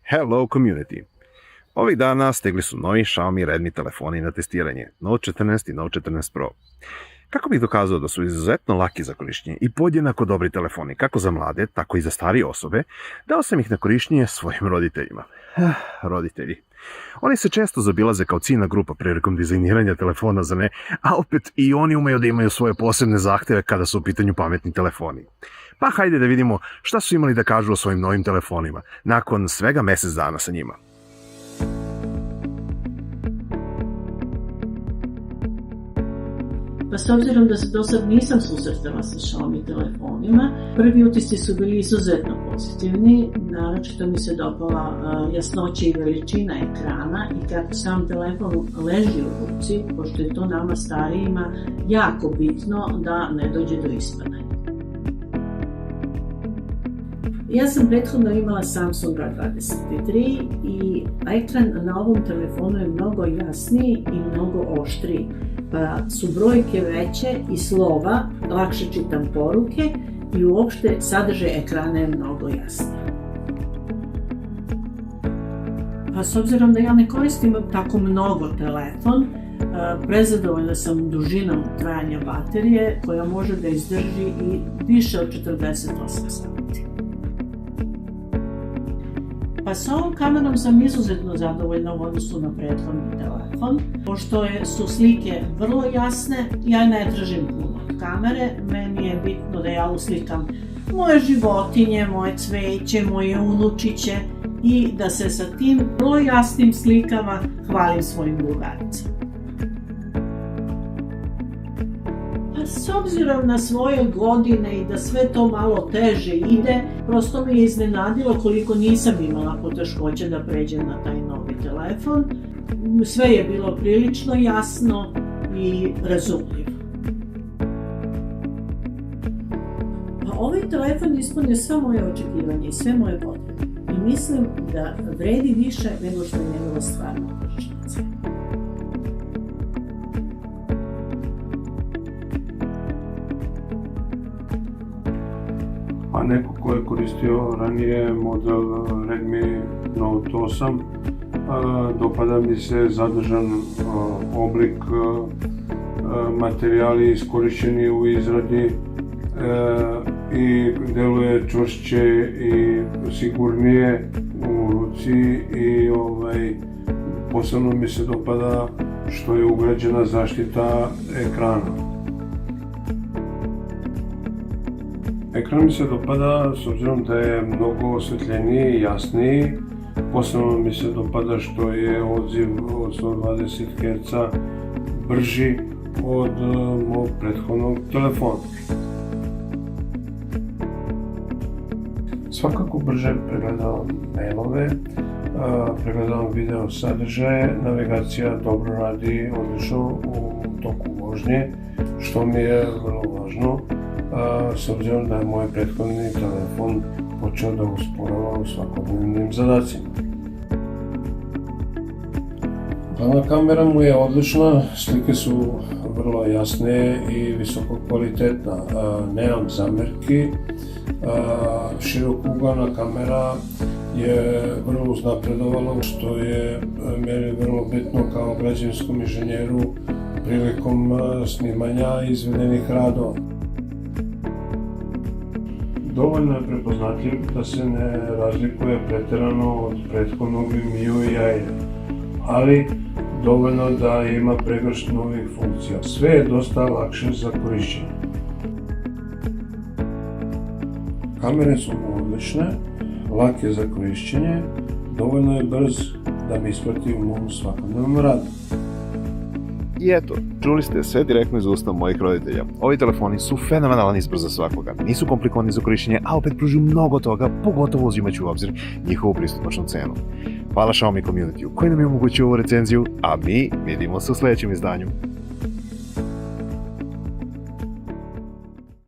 Hello community! Ovih dana stigli su novi Xiaomi Redmi telefoni na testiranje, Note 14 i Note 14 Pro. Kako bih dokazao da su izuzetno laki za korišćenje i podjednako dobri telefoni, kako za mlade, tako i za starije osobe, dao sam ih na korišćenje svojim roditeljima. Roditelji. Oni se često zaobilaze kao ciljna grupa prilikom dizajniranja telefona, za ne, a opet i oni umeju da imaju svoje posebne zahteve kada su u pitanju pametni telefoni. Pa hajde da vidimo šta su imali da kažu o svojim novim telefonima, nakon svega mesec dana sa njima. Pa s obzirom da se do sad nisam susretala sa Xiaomi telefonima, prvi utisci su bili izuzetno pozitivni, naročito mi se dopala jasnoća i veličina ekrana i kako sam telefon leži u ruci, pošto je to nama starijima jako bitno da ne dođe do ispadanja. Ja sam prethodno imala Samsung A23 i ekran na ovom telefonu je mnogo jasniji i mnogo oštriji, pa su brojke veće i slova, lakše čitam poruke i uopšte sadržaj ekrana je mnogo jasniji. Pa s obzirom da ja ne koristim tako mnogo telefon, prezadovoljna sam dužinom trajanja baterije koja može da izdrži i više od 48 sati. Pa s ovom kamerom sam izuzetno zadovoljna u odnosu na prethodni telefon. Pošto su slike vrlo jasne, ja ne tražim puno od kamere. Meni je bitno da ja uslikam moje životinje, moje cveće, moje unučiće i da se sa tim vrlo jasnim slikama hvalim svojim drugaricama. Pa s obzirom na svoje godine i da sve to malo teže ide, prosto me je iznenadilo koliko nisam imala poteškoća da pređem na taj novi telefon. Sve je bilo prilično jasno i razumljivo. Pa ovaj telefon ispunio sva moje očekivanja i sve moje potrebe. I mislim da vredi više nego što je njegova stvarna tržišnica. A neko ko je koristio ranije model Redmi Note 8, dopada mi se zadržan oblik, materijali iskorišćeni u izradi i deluje čvršće i sigurnije u ruci i posebno mi se dopada što je ugrađena zaštita ekrana. Ekran mi se dopada s obzirom da je mnogo osvetljeniji i jasniji. Posebno mi se dopada što je odziv od 120 Hz brži od mog prethodnog telefona. Svakako brže pregledavam mailove, pregledavam video sadržaje, navigacija dobro radi odlično u toku vožnje, što mi je vrlo važno. S obzirom da je moj prethodni telefon počeo da usporava u svakodnevnim zadacima. Glavna kamera mu je odlična, slike su vrlo jasne i visoko kvalitetna, nemam zamerki. Širokougalna kamera je vrlo uznapredovala, što je meni vrlo bitno kao građevinskom inženjeru prilikom snimanja izvedenih radova. Dovoljno je prepoznatljiv da se ne razlikuje preterano od prethodnog MIUI-a, ali dovoljno da ima pregršt novih funkcija. Sve je dosta lakše za korišćenje. Kamere su odlične, lake za korišćenje, dovoljno je brz da me isprati u mom svakodnevnom radu. I eto, čuli ste sve direktno iz usta mojih roditelja. Ovi telefoni su fenomenalan izbor za svakoga. Nisu komplikovani za korišćenje, a opet pružuju mnogo toga, pogotovo uzimajući u obzir njihovu pristupačnu cenu. Hvala Xiaomi community koji nam je omogućio ovu recenziju, a mi vidimo se u sledećem izdanju.